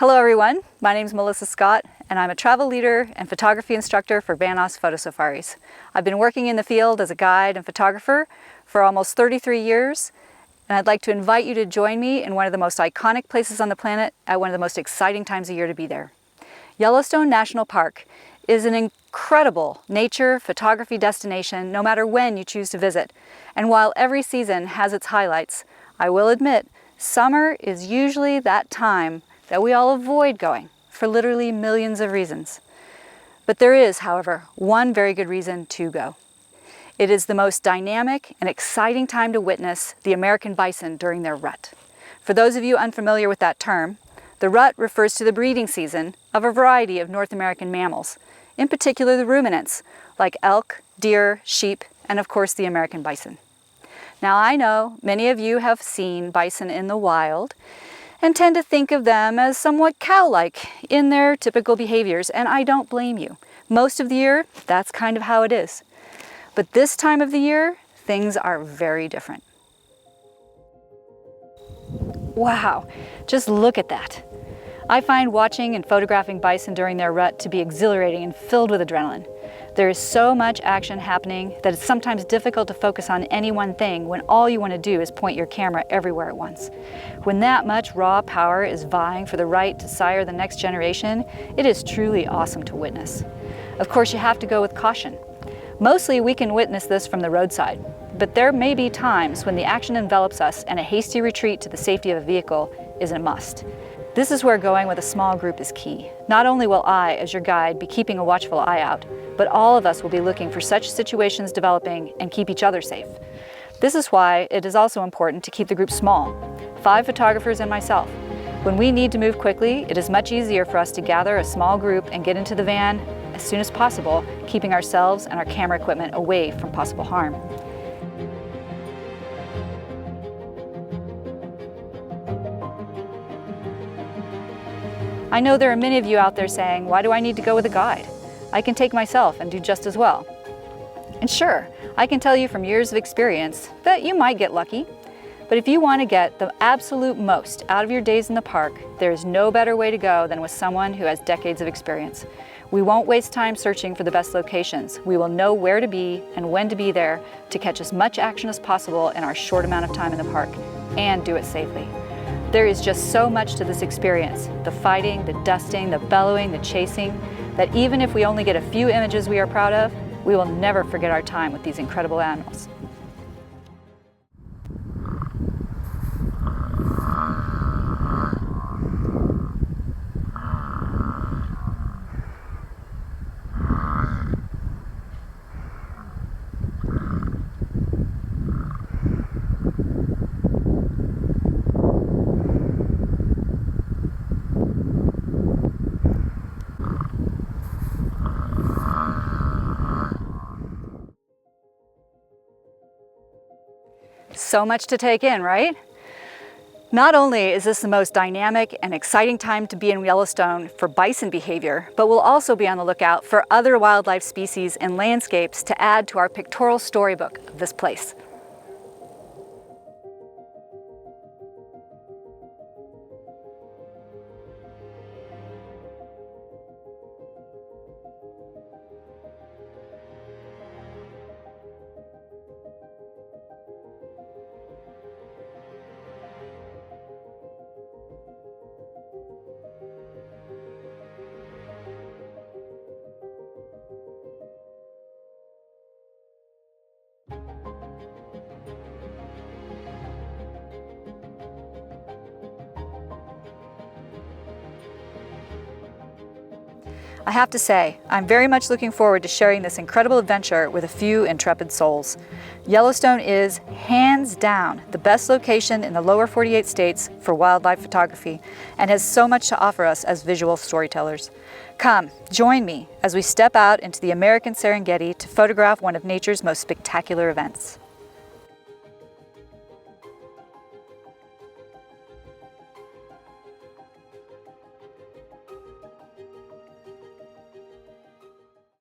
Hello everyone, my name is Melissa Scott and I'm a travel leader and photography instructor for Van Oss Photo Safaris. I've been working in the field as a guide and photographer for almost 33 years and I'd like to invite you to join me in one of the most iconic places on the planet at one of the most exciting times of year to be there. Yellowstone National Park is an incredible nature photography destination no matter when you choose to visit. And while every season has its highlights, I will admit summer is usually that time that we all avoid going for literally millions of reasons. But there is, however, one very good reason to go. It is the most dynamic and exciting time to witness the American bison during their rut. For those of you unfamiliar with that term, the rut refers to the breeding season of a variety of North American mammals, in particular the ruminants, like elk, deer, sheep, and of course the American bison. Now I know many of you have seen bison in the wild, and tend to think of them as somewhat cow-like in their typical behaviors, and I don't blame you. Most of the year, that's kind of how it is. But this time of the year, things are very different. Wow, just look at that. I find watching and photographing bison during their rut to be exhilarating and filled with adrenaline. There is so much action happening that it's sometimes difficult to focus on any one thing when all you want to do is point your camera everywhere at once. When that much raw power is vying for the right to sire the next generation, it is truly awesome to witness. Of course, you have to go with caution. Mostly we can witness this from the roadside, but there may be times when the action envelops us and a hasty retreat to the safety of a vehicle is a must. This is where going with a small group is key. Not only will I, as your guide, be keeping a watchful eye out, but all of us will be looking for such situations developing and keep each other safe. This is why it is also important to keep the group small, 5 photographers and myself. When we need to move quickly, it is much easier for us to gather a small group and get into the van as soon as possible, keeping ourselves and our camera equipment away from possible harm. I know there are many of you out there saying, why do I need to go with a guide? I can take myself and do just as well. And sure, I can tell you from years of experience that you might get lucky, but if you want to get the absolute most out of your days in the park, there is no better way to go than with someone who has decades of experience. We won't waste time searching for the best locations. We will know where to be and when to be there to catch as much action as possible in our short amount of time in the park and do it safely. There is just so much to this experience, the fighting, the dusting, the bellowing, the chasing, that even if we only get a few images we are proud of, we will never forget our time with these incredible animals. So much to take in, right? Not only is this the most dynamic and exciting time to be in Yellowstone for bison behavior, but we'll also be on the lookout for other wildlife species and landscapes to add to our pictorial storybook of this place. I have to say, I'm very much looking forward to sharing this incredible adventure with a few intrepid souls. Yellowstone is, hands down, the best location in the lower 48 states for wildlife photography and has so much to offer us as visual storytellers. Come, join me as we step out into the American Serengeti to photograph one of nature's most spectacular events.